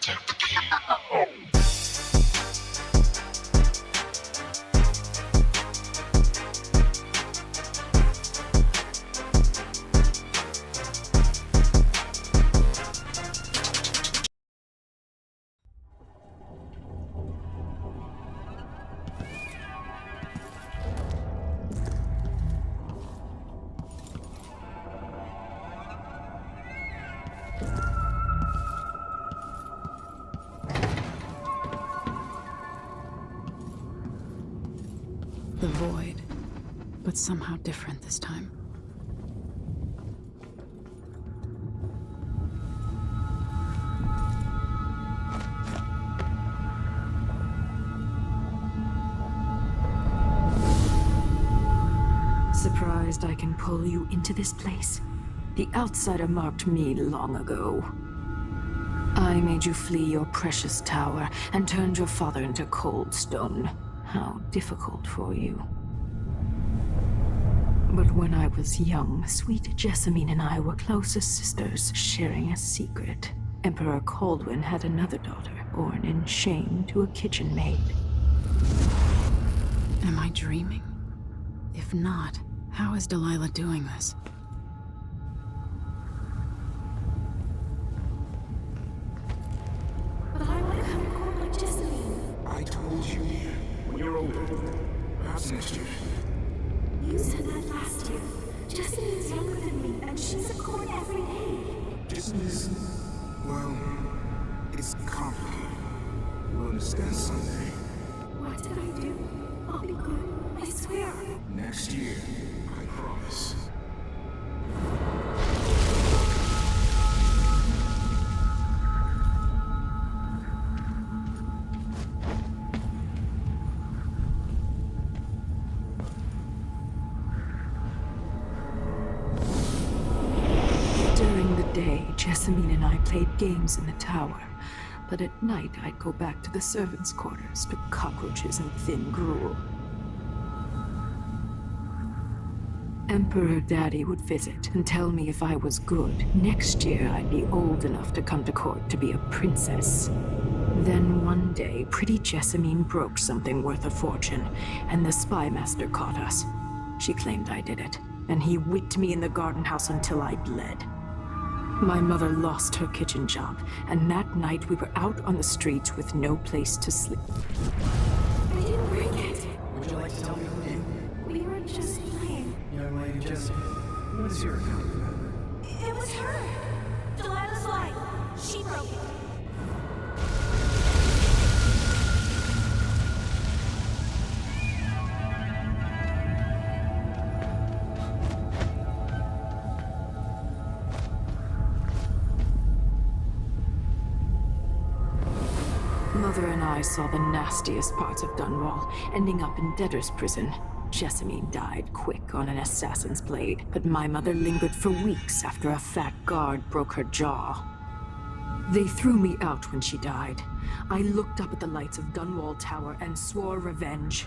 protect the king. The void, but somehow different this time. Surprised I can pull you into this place? The outsider marked me long ago. I made you flee your precious tower and turned your father into cold stone. How difficult for you. But when I was young, sweet Jessamine and I were close as sisters, sharing a secret. Emperor Kaldwin had another daughter, born in shame to a kitchen maid. Am I dreaming? If not, how is Delilah doing this? But I want to come to court like Jessamine. I told you, when you're older, perhaps next year. You said that last year. Jessamine's younger than me, and she's at court every day. This is, well, it's complicated. You'll understand someday. What did I do? I'll be good. I swear. Next year, I promise. During the day, Jessamine and I played games in the tower. But at night, I'd go back to the servants' quarters to cockroaches and thin gruel. Emperor Daddy would visit and tell me if I was good. Next year, I'd be old enough to come to court to be a princess. Then one day, pretty Jessamine broke something worth a fortune, and the spy master caught us. She claimed I did it, and he whipped me in the garden house until I bled. My mother lost her kitchen job, and that night we were out on the streets with no place to sleep. I didn't break it. Would you like to tell me who did? We were just playing. Young lady Jessie, what is your account of that? It was her. Delilah's lie. She broke it. Mother and I saw the nastiest parts of Dunwall, ending up in debtor's prison. Jessamine died quick on an assassin's blade, but my mother lingered for weeks after a fat guard broke her jaw. They threw me out when she died. I looked up at the lights of Dunwall Tower and swore revenge.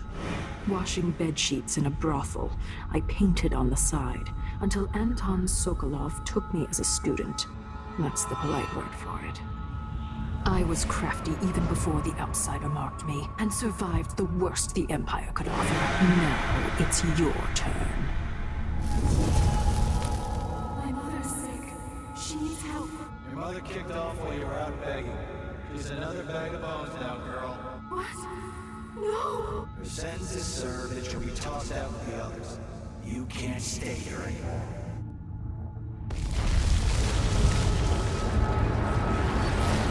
Washing bedsheets in a brothel, I painted on the side, until Anton Sokolov took me as a student. That's the polite word for it. I was crafty even before the outsider marked me, and survived the worst the Empire could offer. Now it's your turn. My mother's sick. She needs help. Your mother kicked off while you were out begging. She's another bag of bones now, girl. What? No! Her sentence is served and she'll be tossed out with the others. You can't stay here anymore.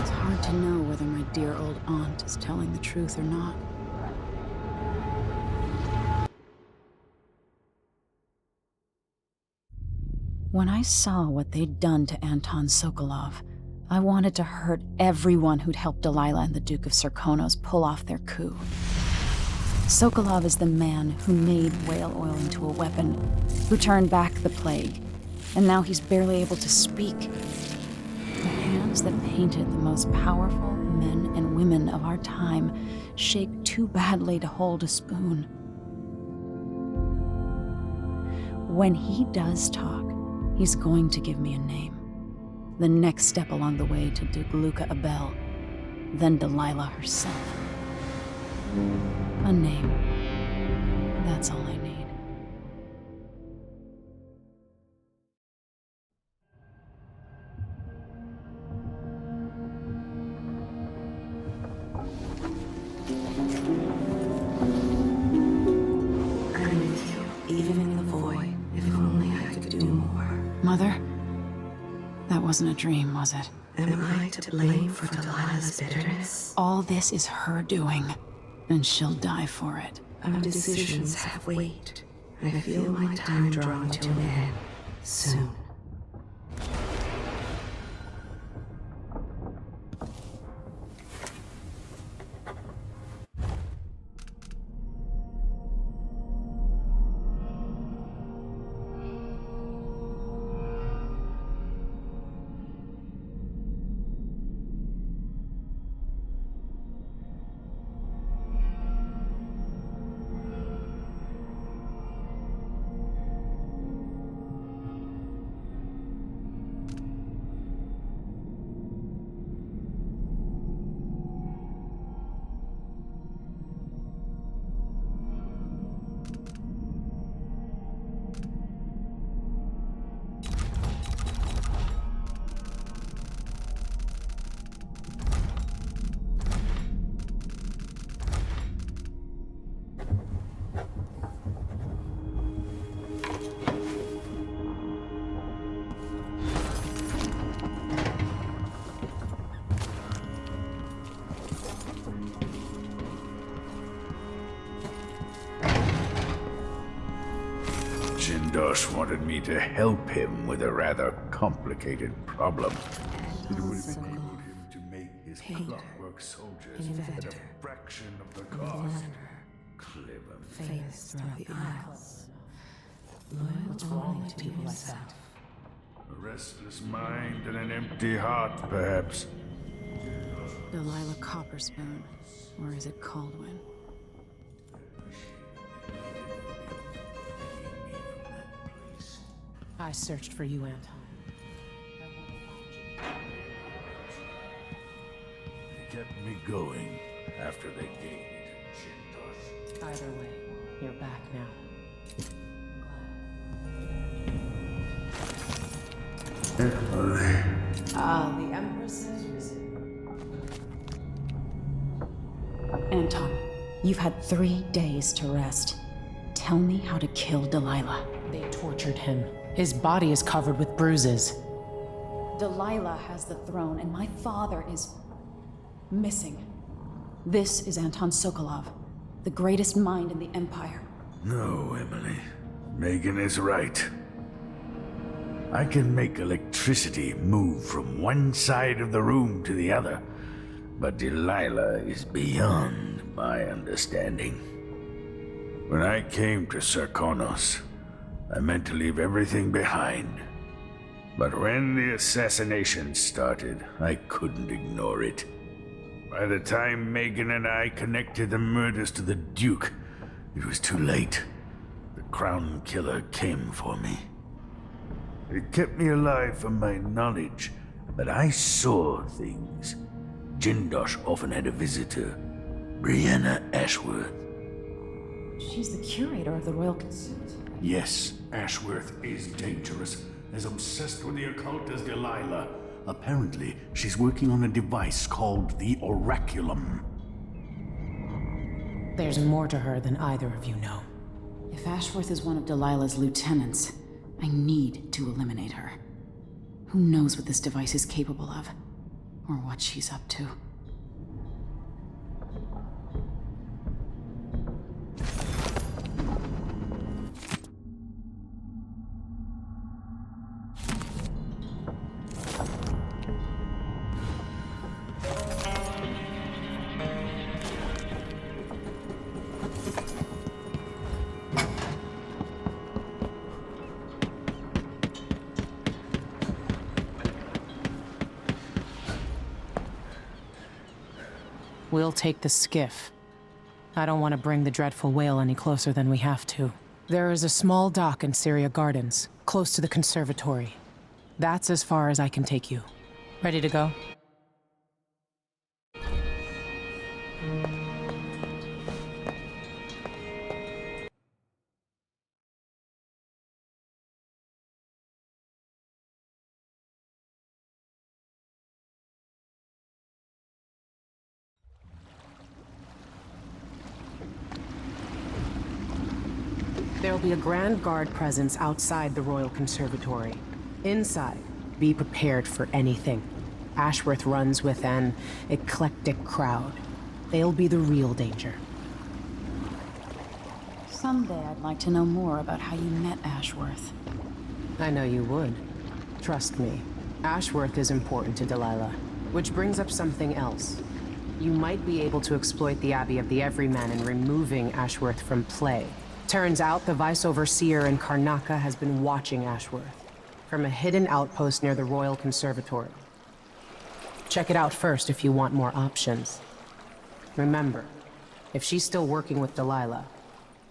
It's hard to know whether my dear old aunt is telling the truth or not. When I saw what they'd done to Anton Sokolov, I wanted to hurt everyone who'd helped Delilah and the Duke of Serkonos pull off their coup. Sokolov is the man who made whale oil into a weapon, who turned back the plague, and now he's barely able to speak. The hands that painted the most powerful men and women of our time shake too badly to hold a spoon. When he does talk, he's going to give me a name. The next step along the way to Duke Luca Abel, then Delilah herself. A name. That's all I need. I'm with you, even in the void. If only I could do more. Mother? That wasn't a dream, was it? Am I to blame for Delilah's bitterness? All this is her doing, and she'll die for it. Our decisions have weight. I feel my time drawing to an end. Soon. Jindosh wanted me to help him with a rather complicated problem. It would enable him to make his clockwork soldiers at a fraction of the cost. Clever. Famous throughout the Isles. Loyal only to himself. A restless mind and an empty heart, perhaps. Delilah Copperspoon. Or is it Caldwin? I searched for you, Anton. They kept me going after they gave me to Jindosh. Either way, you're back now. Emily. Ah, the Empress has risen. Anton, you've had 3 days to rest. Tell me how to kill Delilah. They tortured him. His body is covered with bruises. Delilah has the throne, and my father is missing. This is Anton Sokolov, the greatest mind in the Empire. No, Emily. Megan is right. I can make electricity move from one side of the room to the other, but Delilah is beyond my understanding. When I came to Serkonos, I meant to leave everything behind. But when the assassination started, I couldn't ignore it. By the time Megan and I connected the murders to the Duke, it was too late. The Crown Killer came for me. It kept me alive from my knowledge, but I saw things. Jindosh often had a visitor, Brianna Ashworth. She's the curator of the Royal Conservatory. Yes, Ashworth is dangerous, as obsessed with the occult as Delilah. Apparently, she's working on a device called the Oraculum. There's more to her than either of you know. If Ashworth is one of Delilah's lieutenants, I need to eliminate her. Who knows what this device is capable of? Or what she's up to. We'll take the skiff. I don't want to bring the dreadful whale any closer than we have to. There is a small dock in Syria Gardens, close to the Conservatory. That's as far as I can take you. Ready to go? There'll be a Grand Guard presence outside the Royal Conservatory. Inside, be prepared for anything. Ashworth runs with an eclectic crowd. They'll be the real danger. Someday I'd like to know more about how you met Ashworth. I know you would. Trust me. Ashworth is important to Delilah. Which brings up something else. You might be able to exploit the Abbey of the Everyman in removing Ashworth from play. Turns out the Vice Overseer in Karnaca has been watching Ashworth from a hidden outpost near the Royal Conservatory. Check it out first if you want more options. Remember, if she's still working with Delilah,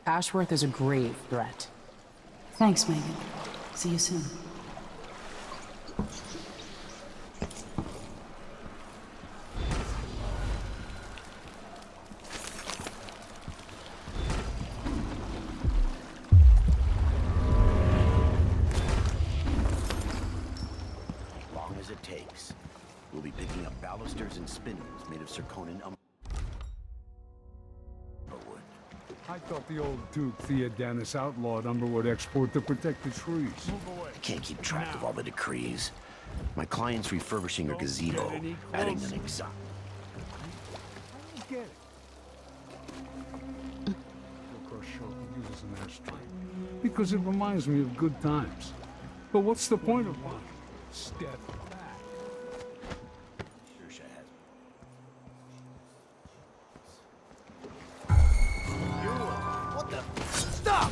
Ashworth is a grave threat. Thanks, Megan. See you soon. It takes. We'll be picking up balusters and spindles made of Serkonan Umberwood. I thought the old Duke Theodanis outlawed Umberwood export to protect the trees. I can't keep track of all the decrees. My client's refurbishing her gazebo, adding an exotic. I don't get it. Uses an ashtray because it reminds me of good times. But what's the point of one? Step back. Sure has. What the? Stop!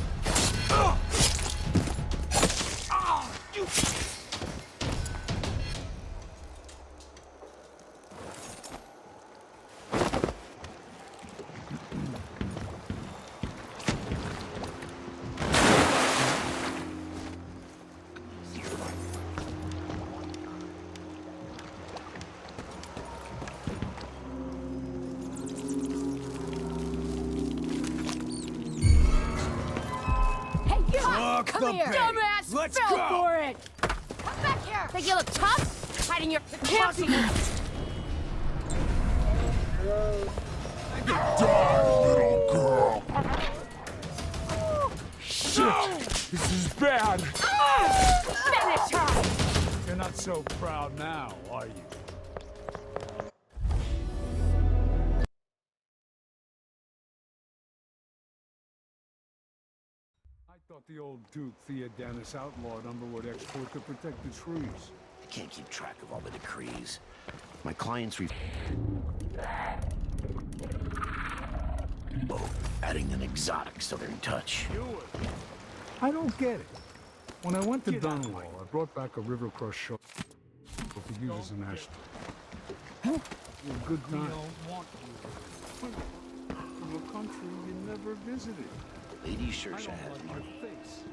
You. Come here, dumbass! Let's Fell go! for it! Come back here! Think you look tough? Hiding your pussy! Die, little girl! Shit! This is bad! Finish her! You're not so proud now, are you? I thought the old Duke Theodanis outlawed Umberwood export to protect the trees. I can't keep track of all the decrees. My client's adding an exotic southern touch. I don't get it. When I went to Dunwall, I brought back a river-crushed shoulder to use as an ashtray. A good time. From a country you never visited. Lady Shersha has money,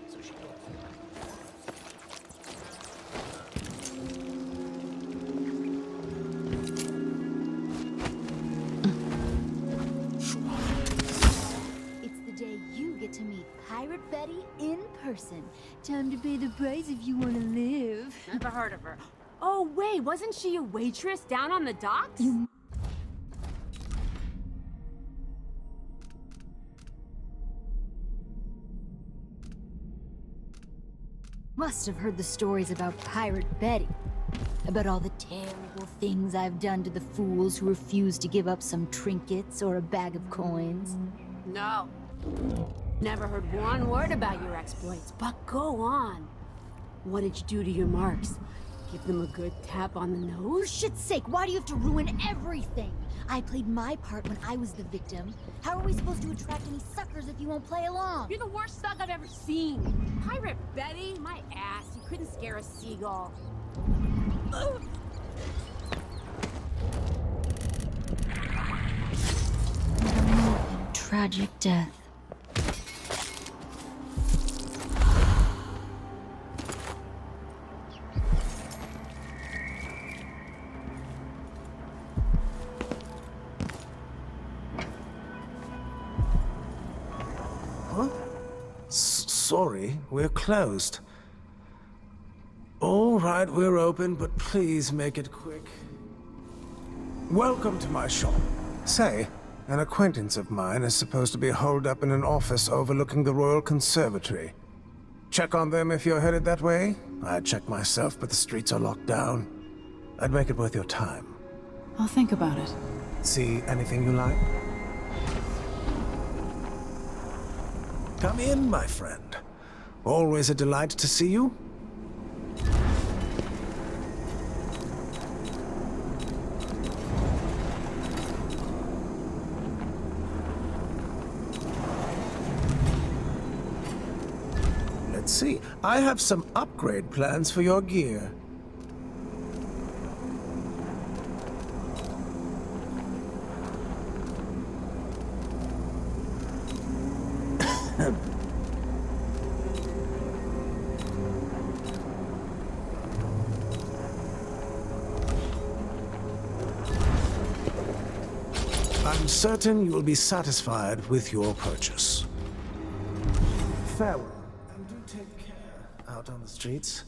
so she goes. It's the day you get to meet Pirate Betty in person. Time to pay the price if you want to live. Never heard of her. Oh, wait, wasn't she a waitress down on the docks? Must have heard the stories about Pirate Betty. About all the terrible things I've done to the fools who refuse to give up some trinkets or a bag of coins. No. Never heard one word about your exploits, but go on. What did you do to your marks? Give them a good tap on the For nose? shit's sake, why do you have to ruin everything? I played my part when I was the victim. How are we supposed to attract any suckers if you won't play along? You're the worst thug I've ever seen. Pirate Betty? My ass. You couldn't scare a seagull. Tragic death. Sorry, we're closed. All right, we're open, but please make it quick. Welcome to my shop. Say, An acquaintance of mine is supposed to be holed up in an office overlooking the Royal Conservatory. Check on them if you're headed that way. I'd check myself, but the streets are locked down. I'd make it worth your time. I'll think about it. See anything you like? Come in, my friend. Always a delight to see you. Let's see. I have some upgrade plans for your gear. I'm certain you will be satisfied with your purchase. Farewell, and do take care out on the streets.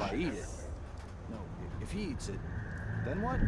I eat it. No, if he eats it, then what?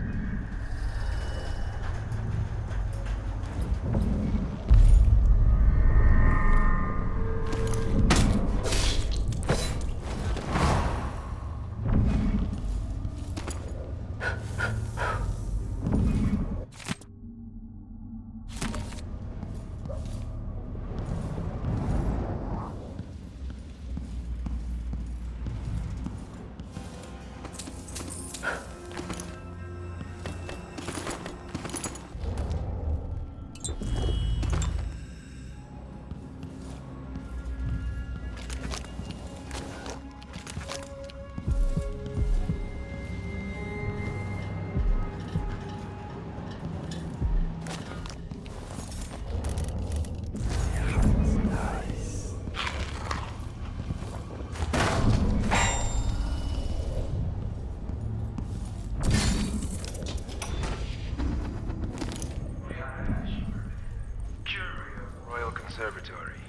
Conservatory.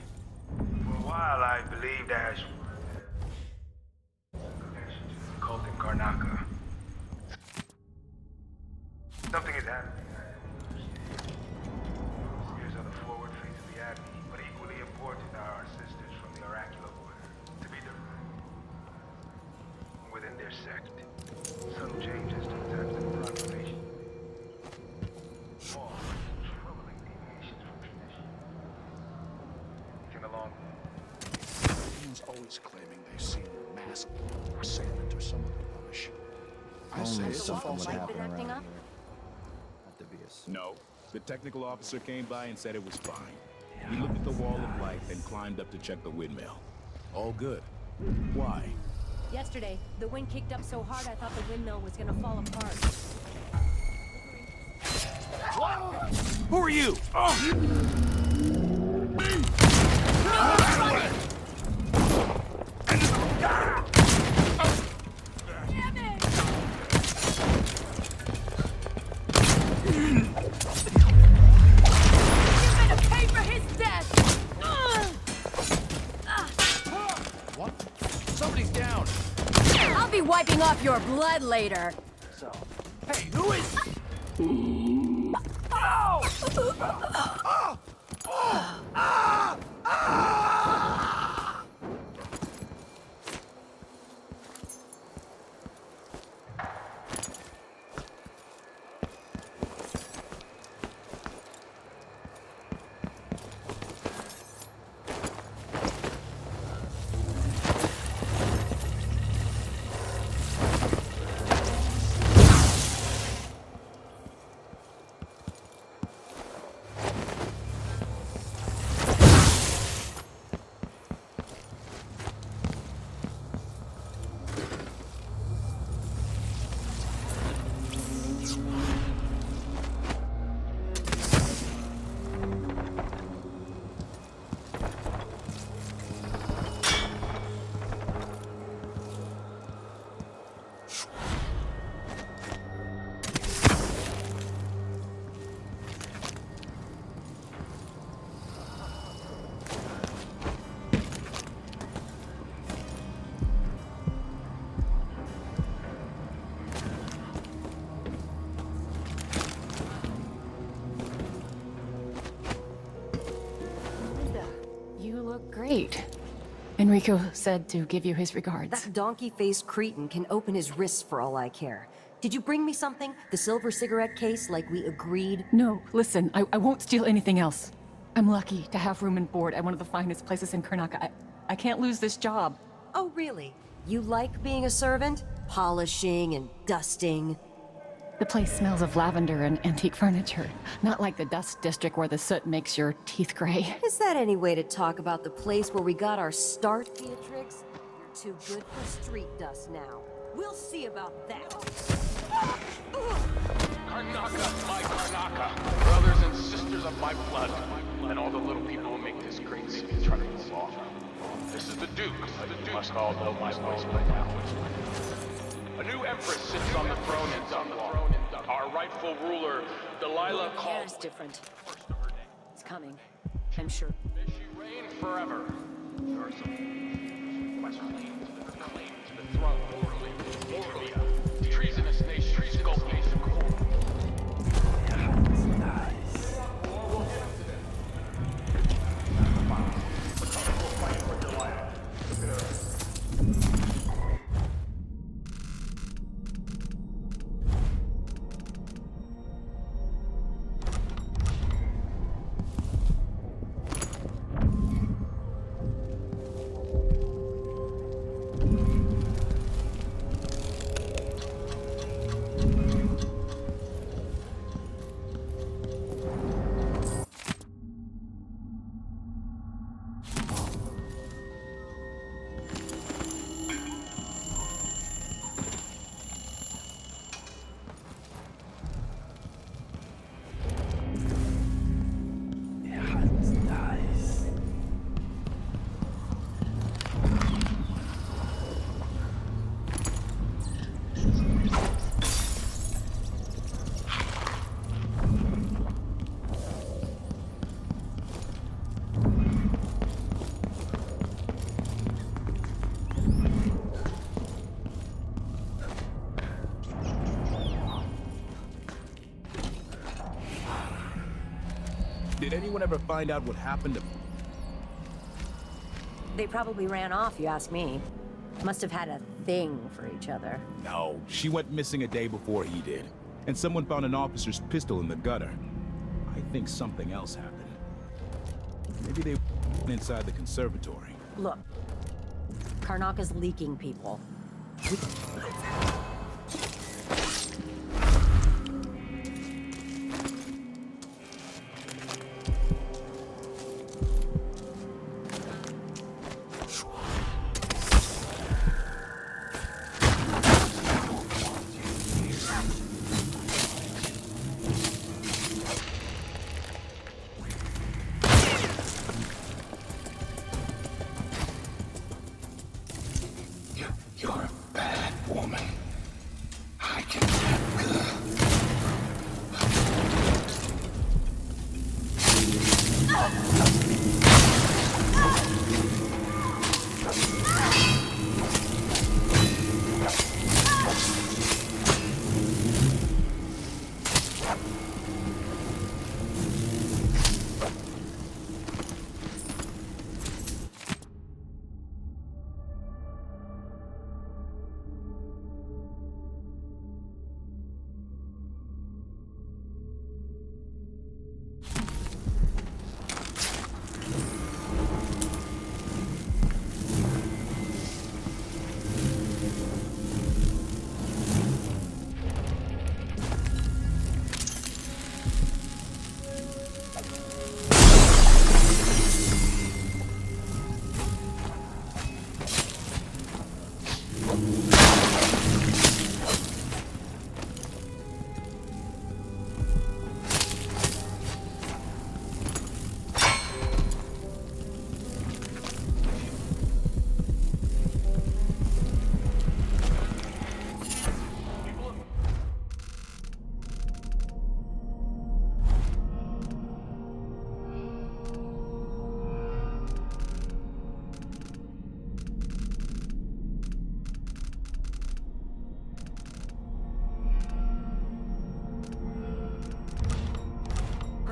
For a while, I believed Ash cult in Karnaka. Something is happening. Here's on the forward face of the Abbey, but equally important are our sisters from the oracular order. To be direct, within their sect, subtle changes to the times of proclamation. More troubling deviations from tradition. assailant or someone to punish. I say it's a Something false would alarm. happen around here. Have to be a No. The technical officer came by and said it was fine. He looked at the wall of light, then climbed up to check the windmill. All good. Why? Yesterday, the wind kicked up so hard I thought the windmill was gonna fall apart. Who are you? Somebody's down. I'll be wiping off your blood later. So, hey, who is? You look great. Enrico said to give you his regards. That donkey-faced cretin can open his wrists for all I care. Did you bring me something? The silver cigarette case, like we agreed? No, listen, I won't steal anything else. I'm lucky to have room and board at one of the finest places in Karnaca. I can't lose this job. Oh, really? You like being a servant? Polishing and dusting? The place smells of lavender and antique furniture. Not like the dust district where the soot makes your teeth gray. Is that any way to talk about the place where we got our start, Beatrix? You're too good for street dust now. We'll see about that. Karnaca, my Karnaca, brothers and sisters of my blood, and all the little people who make this great city try to move off. This is the Duke. You must all know my voice by now. A new empress sits on the throne in Dunwall. Our rightful ruler, Delilah Yeah, it's different. It's coming, I'm sure. May she reign forever. There are some questions that claim the throne morally, treasonous nation, treasonous nation. Did anyone ever find out what happened to... They probably ran off, you ask me. Must have had a thing for each other. No, she went missing a day before he did. And someone found an officer's pistol in the gutter. I think something else happened. Maybe they went inside the conservatory. Look, Karnaka's leaking people. You're a bad woman. I can get good.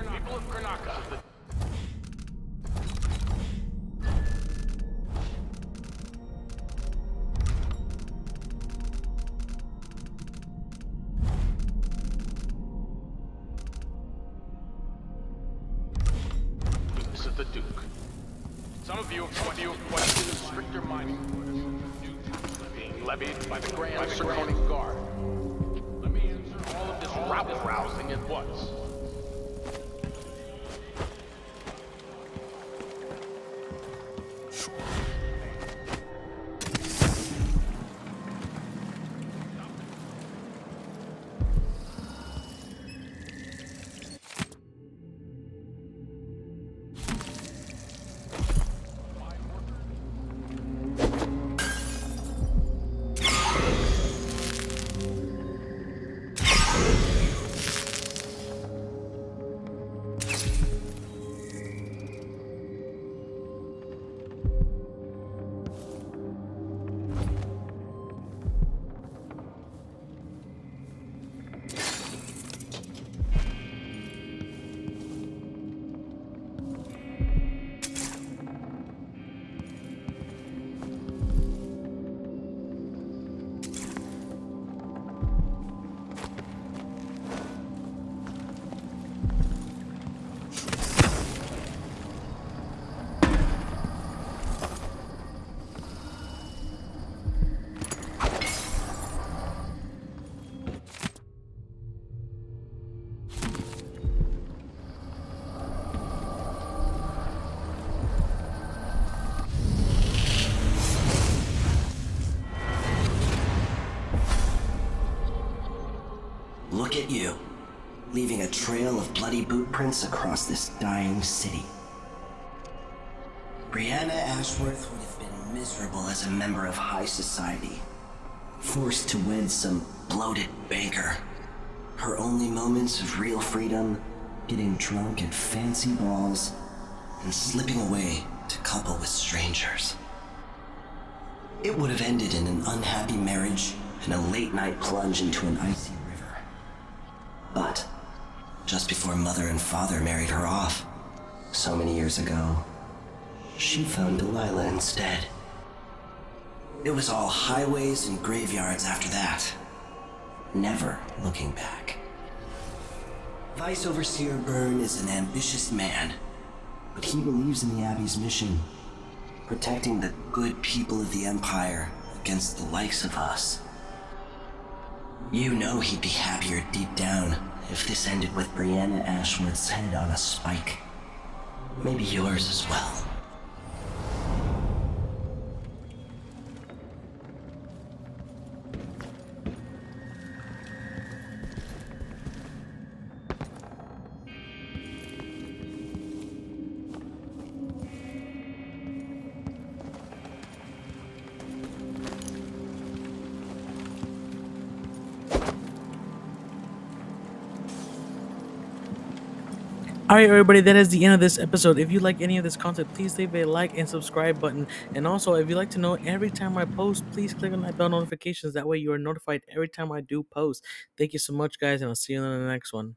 People of Karnaka. This is the Duke. Some of you have questioned the stricter mining orders being levied by the Grand Serconian Guard. Let me answer all of this rabble-rousing at once. Look at you, leaving a trail of bloody boot prints across this dying city. Brianna Ashworth would have been miserable as a member of high society, forced to wed some bloated banker. Her only moments of real freedom, getting drunk at fancy balls, and slipping away to couple with strangers. It would have ended in an unhappy marriage and a late-night plunge into an icy river. But just before Mother and Father married her off, so many years ago, she found Delilah instead. It was all highways and graveyards after that, never looking back. Vice Overseer Byrne is an ambitious man, but he believes in the Abbey's mission. protecting the good people of the Empire against the likes of us. You know he'd be happier deep down if this ended with Brianna Ashworth's head on a spike. Maybe yours as well. Alright everybody, that is the end of this episode. If you like any of this content, please leave a like and subscribe button. And also, if you'd like to know every time I post, please click on that bell notifications. That way you are notified every time I do post. Thank you so much guys, and I'll see you in the next one.